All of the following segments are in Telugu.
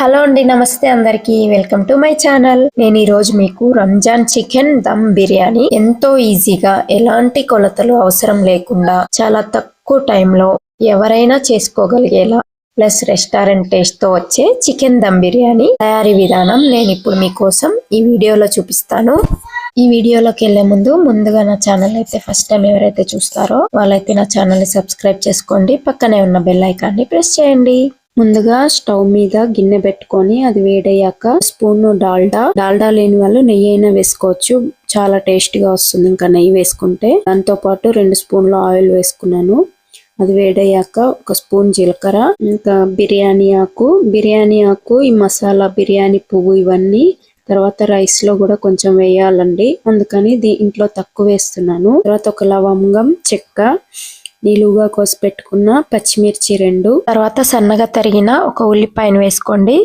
హలో అండి, నమస్తే అందరికి. Welcome to my channel. నేను ఈ రోజు మీకు రంజాన్ చికెన్ దమ్ బిర్యానీ ఎంతో ఈజీగా, ఎలాంటి కొలతలు అవసరం లేకుండా చాలా తక్కువ టైంలో ఎవరైనా చేసుకోగలిగేలా, ప్లస్ రెస్టారెంట్ టేస్ట్ తో వచ్చే చికెన్ దమ్ బిర్యానీ తయారీ విధానం నేను ఇప్పుడు మీకోసం ఈ వీడియోలో చూపిస్తాను. ఈ వీడియోలోకి వెళ్లే ముందుగా నా ఛానల్ అయితే ఫస్ట్ టైం ఎవరైతే చూస్తారో వాళ్ళైతే నా ఛానల్ ని సబ్స్క్రైబ్ చేసుకోండి. పక్కనే ఉన్న బెల్ ఐకాన్ ని ప్రెస్ చేయండి. ముందుగా స్టవ్ మీద గిన్నె పెట్టుకొని అది వేడయ్యాక స్పూన్ డాల్డా లేని వాళ్ళు నెయ్యి అయినా వేసుకోవచ్చు, చాలా టేస్టీగా వస్తుంది ఇంకా నెయ్యి వేసుకుంటే. దాంతో పాటు 2 స్పూన్ల ఆయిల్ వేసుకున్నాను. అది వేడయ్యాక 1 స్పూన్ జీలకర్ర, ఇంకా బిర్యానీ ఆకు, ఈ మసాలా, బిర్యానీ పువ్వు, ఇవన్నీ తర్వాత రైస్ లో కూడా కొంచెం వేయాలండి, అందుకని ఇంట్లో తక్కువ వేస్తున్నాను. తర్వాత 1 లవంగం, చెక్క, నిలువుగా కోసి పెట్టుకున్న పచ్చిమిర్చి 2, తర్వాత సన్నగా తరిగిన 1 ఉల్లిపాయను వేసుకోండి.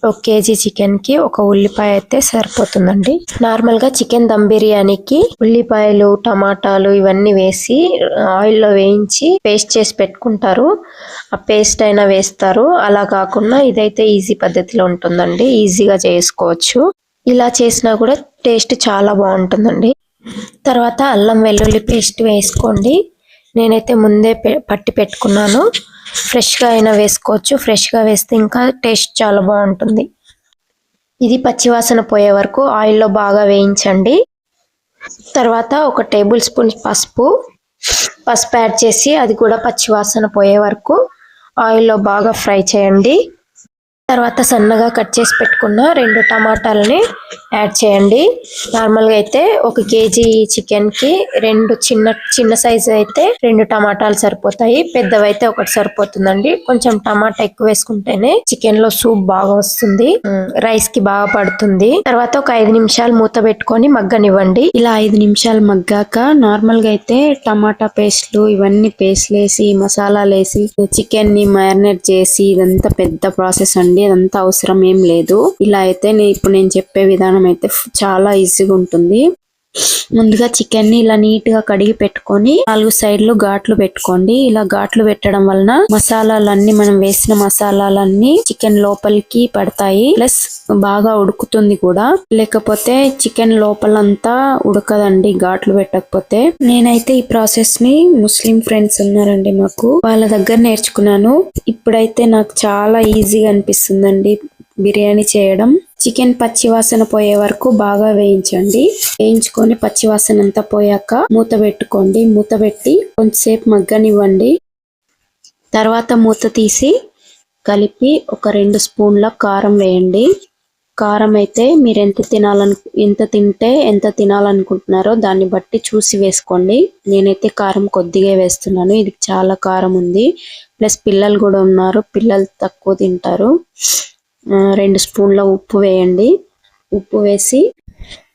1 కేజీ చికెన్ కి 1 ఉల్లిపాయ అయితే సరిపోతుందండి. నార్మల్ గా చికెన్ దమ్ బిర్యానీకి ఉల్లిపాయలు, టమాటాలు ఇవన్నీ వేసి ఆయిల్లో వేయించి పేస్ట్ చేసి పెట్టుకుంటారు. ఆ పేస్ట్ అయినా వేస్తారు. అలా కాకుండా ఇదైతే ఈజీ పద్ధతిలో ఉంటుందండి, ఈజీగా చేసుకోవచ్చు. ఇలా చేసినా కూడా టేస్ట్ చాలా బాగుంటుందండి. తర్వాత అల్లం వెల్లుల్లి పేస్ట్ వేసుకోండి. నేనైతే ముందే పట్టి పెట్టుకున్నాను. ఫ్రెష్గా అయినా వేసుకోవచ్చు, ఫ్రెష్గా వేస్తే ఇంకా టేస్ట్ చాలా బాగుంటుంది. ఇది పచ్చివాసన పోయే వరకు ఆయిల్లో బాగా వేయించండి. తర్వాత 1 టేబుల్ స్పూన్ పసుపు యాడ్ చేసి అది కూడా పచ్చివాసన పోయే వరకు ఆయిల్లో బాగా ఫ్రై చేయండి. తర్వాత సన్నగా కట్ చేసి పెట్టుకున్న 2 టమాటాలని యాడ్ చేయండి. నార్మల్గా అయితే 1 కేజీ చికెన్ కి 2 చిన్న సైజు అయితే 2 టమాటాలు సరిపోతాయి, పెద్దవైతే 1 సరిపోతుందండి. కొంచెం టమాటా ఎక్కువ వేసుకుంటేనే చికెన్ లో సూప్ బాగా వస్తుంది, రైస్ కి బాగా పడుతుంది. తర్వాత 1 5 నిమిషాలు మూత పెట్టుకొని మగ్గనివ్వండి. ఇలా 5 నిమిషాలు మగ్గాక నార్మల్ గా అయితే టమాటా పేస్ట్లు ఇవన్నీ పేస్ట్లు వేసి మసాలాలు వేసి చికెన్ ని మ్యారినేట్ చేసి ఇదంతా పెద్ద ప్రాసెస్ అండి, అదంతా అవసరం ఏం లేదు. ఇలా అయితే ఇప్పుడు నేను చెప్పే విధానం అయితే చాలా ఈజీగా ఉంటుంది. ముందుగా చికెన్ ని ఇలా నీట్ గా కడిగి పెట్టుకొని 4 సైడ్లు ఘాట్లు పెట్టుకోండి. ఇలా ఘాట్లు పెట్టడం వలన మసాలాలన్నీ, మనం వేసిన మసాలాలన్నీ చికెన్ లోపలికి పడతాయి, ప్లస్ బాగా ఉడుకుతుంది కూడా. లేకపోతే చికెన్ లోపలంతా ఉడకదండి ఘాట్లు పెట్టకపోతే. నేనైతే ఈ ప్రాసెస్ ని ముస్లిం ఫ్రెండ్స్ ఉన్నారండి మాకు, వాళ్ళ దగ్గర నేర్చుకున్నాను. ఇప్పుడైతే నాకు చాలా ఈజీగా అనిపిస్తుందండి బిర్యానీ చేయడం. చికెన్ పచ్చివాసన పోయే వరకు బాగా వేయించండి. వేయించుకొని పచ్చివాసన అంతా పోయాక మూత పెట్టుకోండి. మూత పెట్టి కొంచెంసేపు మగ్గనివ్వండి. తర్వాత మూత తీసి కలిపి 2 స్పూన్ల కారం వేయండి. కారం అయితే మీరు ఎంత తినాలనుకుంటున్నారో దాన్ని బట్టి చూసి వేసుకోండి. నేనైతే కారం కొద్దిగా వేస్తున్నాను, ఇది చాలా కారం ఉంది. ప్లస్ పిల్లలు కూడా ఉన్నారు, పిల్లలు తక్కువ తింటారు. 2 స్పూన్ల ఉప్పు వేయండి. ఉప్పు వేసి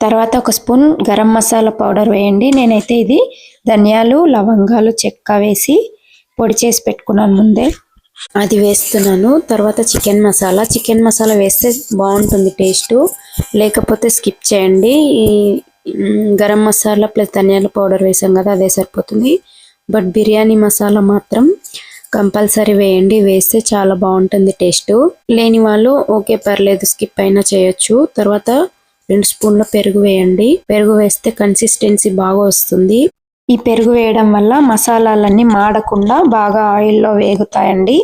తర్వాత 1 స్పూన్ గరం మసాలా పౌడర్ వేయండి. నేనైతే ఇది ధనియాలు, లవంగాలు, చెక్క వేసి పొడి చేసి పెట్టుకున్నాను ముందే, అది వేస్తున్నాను. తర్వాత చికెన్ మసాలా వేస్తే బాగుంటుంది టేస్ట్, లేకపోతే స్కిప్ చేయండి. ఈ గరం మసాలా ప్లస్ ధనియాల పౌడర్ వేసాం కదా, అదే సరిపోతుంది. బట్ బిర్యానీ మసాలా మాత్రం కంపల్సరీ వేయండి, వేస్తే చాలా బాగుంటుంది టేస్ట్. లేని వాళ్ళు ఓకే పర్లేదు స్కిప్ అయినా చేయొచ్చు. తర్వాత 2 స్పూన్ల పెరుగు వేయండి. పెరుగు వేస్తే కన్సిస్టెన్సీ బాగా వస్తుంది. ఈ పెరుగు వేయడం వల్ల మసాలాలన్నీ మాడకుండా బాగా ఆయిల్లో వేగుతాయండి.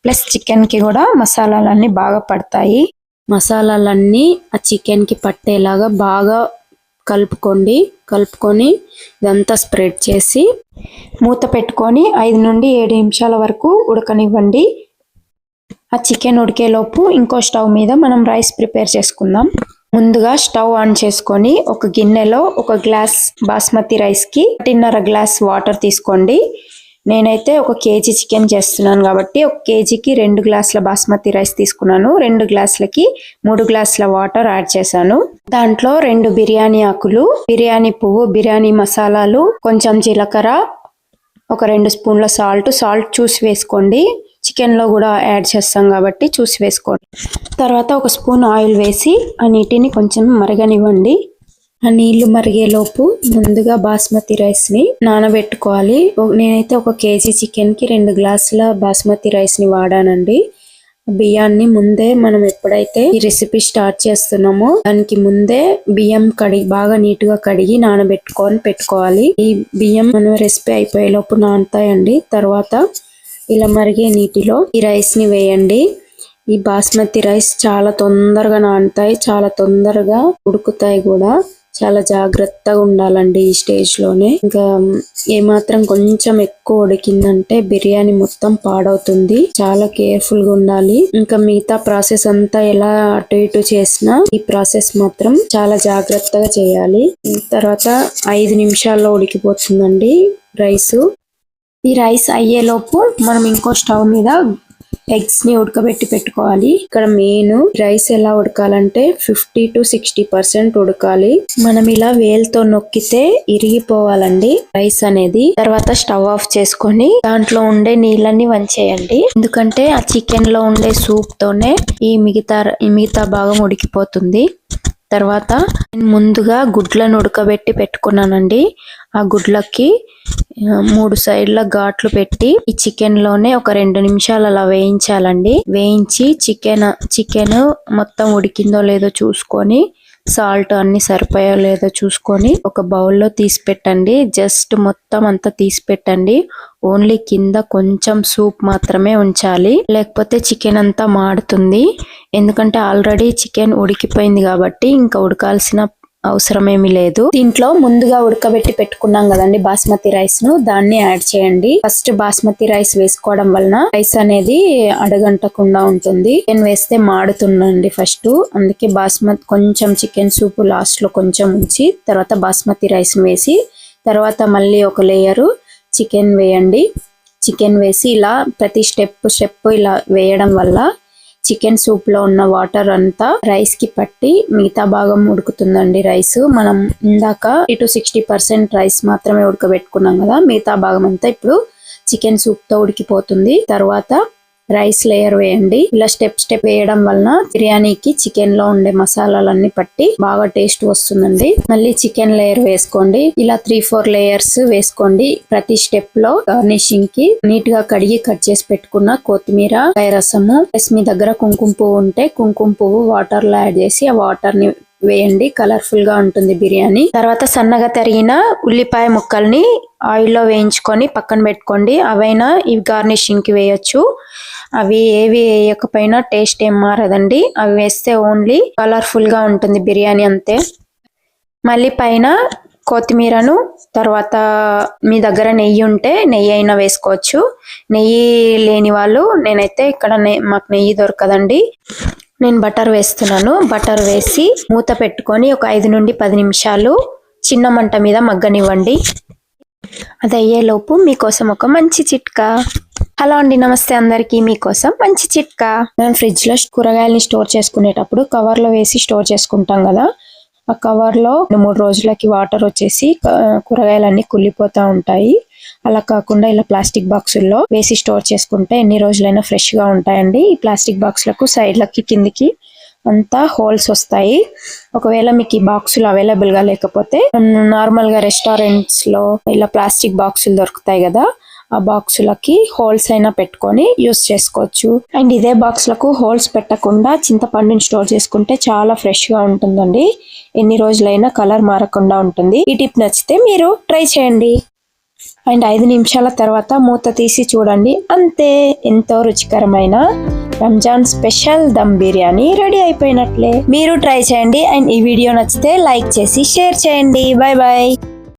ప్లస్ చికెన్ కి కూడా మసాలాలన్నీ బాగా పడతాయి. మసాలాలన్నీ ఆ చికెన్ కి పట్టేలాగా బాగా కలుపుకొని ఇదంతా స్ప్రెడ్ చేసి మూత పెట్టుకొని 5 నుండి 7 నిమిషాల వరకు ఉడకనివ్వండి. ఆ చికెన్ ఉడికేలోపు ఇంకో స్టవ్ మీద మనం రైస్ ప్రిపేర్ చేసుకుందాం. ముందుగా స్టవ్ ఆన్ చేసుకొని 1 గిన్నెలో 1 గ్లాస్ బాస్మతి రైస్ కి 1.5 గ్లాస్ వాటర్ తీసుకోండి. నేనైతే 1 కేజీ చికెన్ చేస్తున్నాను కాబట్టి 1 కేజీకి 2 గ్లాసుల బాస్మతి రైస్ తీసుకున్నాను. 2 గ్లాసులకి 3 గ్లాసుల వాటర్ యాడ్ చేశాను. దాంట్లో 2 బిర్యానీ ఆకులు, బిర్యానీ పువ్వు, బిర్యానీ మసాలాలు, కొంచెం జీలకర్ర, 2 స్పూన్ల సాల్ట్ చూసి వేసుకోండి. చికెన్ లో కూడా యాడ్ చేస్తాం కాబట్టి చూసి వేసుకోండి. తర్వాత 1 స్పూన్ ఆయిల్ వేసి ఆ నీటిని కొంచెం మరగనివ్వండి. ఆ నీళ్లు మరిగేలోపు ముందుగా బాస్మతి రైస్ ని నానబెట్టుకోవాలి. నేనైతే 1 కేజీ చికెన్ కి 2 గ్లాసుల బాస్మతి రైస్ ని వాడానండి. బియ్యాన్ని ముందే మనం ఎప్పుడైతే ఈ రెసిపీ స్టార్ట్ చేస్తున్నామో దానికి ముందే బియ్యం బాగా నీట్ గా కడిగి పెట్టుకోవాలి. ఈ బియ్యం మనం రెసిపీ అయిపోయే లోపు నానతాయండి. తర్వాత ఇలా మరిగే నీటిలో ఈ రైస్ ని వేయండి. ఈ బాస్మతి రైస్ చాలా తొందరగా నానుతాయి, చాలా తొందరగా ఉడుకుతాయి కూడా. చాలా జాగ్రత్తగా ఉండాలండి ఈ స్టేజ్ లోనే. ఇంకా ఏమాత్రం కొంచెం ఎక్కువ ఉడికిందంటే బిర్యానీ మొత్తం పాడవుతుంది. చాలా కేర్ఫుల్ గా ఉండాలి. ఇంకా మిగతా ప్రాసెస్ అంతా ఎలా అటు ఇటు చేసినా ఈ ప్రాసెస్ మాత్రం చాలా జాగ్రత్తగా చేయాలి. తర్వాత 5 నిమిషాల్లో ఉడికిపోతుందండి రైస్. ఈ రైస్ అయ్యేలోపు మనం ఇంకో స్టవ్ మీద ఎగ్స్ ని ఉడకబెట్టి పెట్టుకోవాలి. ఇక్కడ మెయిన్ రైస్ ఎలా ఉడకాలంటే 50 to 60% ఉడకాలి. మనం ఇలా వేలుతో నొక్కితే ఇరిగిపోవాలండి రైస్ అనేది. తర్వాత స్టవ్ ఆఫ్ చేసుకొని దాంట్లో ఉండే నీళ్ళని వంచేయండి. ఎందుకంటే ఆ చికెన్ లో ఉండే సూప్ తోనే ఈ మిగతా భాగం ఉడికిపోతుంది. తర్వాత నేను ముందుగా గుడ్లను ఉడకబెట్టి పెట్టుకున్నానండి. ఆ గుడ్లకి 3 సైడ్ల ఘాట్లు పెట్టి ఈ చికెన్ లోనే ఒక 2 నిమిషాలు అలా వేయించాలండి. వేయించి చికెన్ మొత్తం ఉడికిందో లేదో చూసుకొని, సాల్ట్ అన్ని సరిపోయో లేదో చూసుకొని ఒక బౌల్లో తీసి పెట్టండి. జస్ట్ మొత్తం అంతా తీసి పెట్టండి. ఓన్లీ కింద కొంచెం సూప్ మాత్రమే ఉంచాలి, లేకపోతే చికెన్ అంతా మాడుతుంది. ఎందుకంటే ఆల్రెడీ చికెన్ ఉడికిపోయింది కాబట్టి ఇంకా ఉడకాల్సిన అవసరం ఏమీ లేదు. దీంట్లో ముందుగా ఉడకబెట్టి పెట్టుకున్నాం కదండి బాస్మతి రైస్ ను, దాన్ని యాడ్ చేయండి. ఫస్ట్ బాస్మతి రైస్ వేసుకోవడం వలన రైస్ అనేది అడగంటకుండా ఉంటుంది. చికెన్ వేస్తే మాడుతుందండి ఫస్ట్. అందుకే కొంచెం చికెన్ సూప్ లాస్ట్ లో కొంచెం ఉంచి తర్వాత బాస్మతి రైస్ వేసి తర్వాత మళ్ళీ ఒక లేయరు చికెన్ వేయండి. చికెన్ వేసి ఇలా ప్రతి స్టెప్ ఇలా వేయడం వల్ల చికెన్ సూప్ లో ఉన్న వాటర్ అంతా రైస్ కి పట్టి మిగతా భాగం ఉడుకుతుందండి రైస్. మనం ఇందాక 60% రైస్ మాత్రమే ఉడకబెట్టుకున్నాం కదా, మిగతా భాగం అంతా ఇప్పుడు చికెన్ సూప్ తో ఉడికిపోతుంది. తర్వాత రైస్ లేయర్ వేయండి. ఇలా స్టెప్ వేయడం వలన బిర్యానీకి చికెన్ లో ఉండే మసాలాలన్నీ పట్టి బాగా టేస్ట్ వస్తుందండి. మళ్ళీ చికెన్ లేయర్ వేసుకోండి. ఇలా 3-4 లేయర్స్ వేసుకోండి. ప్రతి స్టెప్ లో గార్నిషింగ్ కి నీట్ గా కడిగి కట్ చేసి పెట్టుకున్న కొత్తిమీర, రసము, మీ దగ్గర కుంకుమ పువ్వు ఉంటే కుంకుమ పువ్వు వాటర్ లో యాడ్ చేసి ఆ వాటర్ ని వేయండి. కలర్ఫుల్ గా ఉంటుంది బిర్యానీ. తర్వాత సన్నగా తరిగిన ఉల్లిపాయ ముక్కల్ని ఆయిల్లో వేయించుకొని పక్కన పెట్టుకోండి. అవైనా ఇవి గార్నిషింగ్ కి వేయొచ్చు. అవి ఏవి వేయకపోయినా టేస్ట్ ఏం మారదండి. అవి వేస్తే ఓన్లీ కలర్ఫుల్ గా ఉంటుంది బిర్యానీ అంతే. మళ్ళీ పైన కొత్తిమీరను, తర్వాత మీ దగ్గర నెయ్యి ఉంటే నెయ్యి అయినా వేసుకోవచ్చు. నెయ్యి లేని వాళ్ళు, నేనైతే ఇక్కడ మాకు నెయ్యి దొరకదండి, నేను బటర్ వేస్తున్నాను. బటర్ వేసి మూత పెట్టుకొని ఒక 5 నుండి 10 నిమిషాలు చిన్న మంట మీద మగ్గనివ్వండి. అది అయ్యేలోపు మీకోసం ఒక మంచి చిట్కా. హలో అండి, నమస్తే అందరికి. మీకోసం మంచి చిట్కా. మనం ఫ్రిడ్జ్ లో కూరగాయలని స్టోర్ చేసుకునేటప్పుడు కవర్ లో వేసి స్టోర్ చేసుకుంటాం కదా, ఆ కవర్ లో 3 రోజులకి వాటర్ వచ్చేసి కూరగాయలన్నీ కుళ్ళిపోతా ఉంటాయి. అలా కాకుండా ఇలా ప్లాస్టిక్ బాక్సుల్లో వేసి స్టోర్ చేసుకుంటే ఎన్ని రోజులైనా ఫ్రెష్ గా ఉంటాయండి. ఈ ప్లాస్టిక్ బాక్సులకు సైడ్లకి కిందికి అంతా హోల్స్ వస్తాయి. ఒకవేళ మీకు ఈ బాక్సులు అవైలబుల్ గా లేకపోతే నార్మల్ గా రెస్టారెంట్స్ లో ఇలా ప్లాస్టిక్ బాక్సులు దొరుకుతాయి కదా, ఆ బాక్సులకి హోల్స్ అయినా పెట్టుకొని యూస్ చేసుకోవచ్చు. అండ్ ఇదే బాక్సులకు హోల్స్ పెట్టకుండా చింతపండుని స్టోర్ చేసుకుంటే చాలా ఫ్రెష్ గా ఉంటుందండి. ఎన్ని రోజులైనా కలర్ మారకుండా ఉంటుంది. ఈ టిప్ నచ్చితే మీరు ట్రై చేయండి. అండ్ 5 నిమిషాల తర్వాత మూత తీసి చూడండి, అంతే. ఎంతో రుచికరమైన రంజాన్ స్పెషల్ దమ్ బిర్యానీ రెడీ అయిపోయినట్లే. మీరు ట్రై చేయండి. అండ్ ఈ వీడియో నచ్చితే లైక్ చేసి షేర్ చేయండి. Bye bye.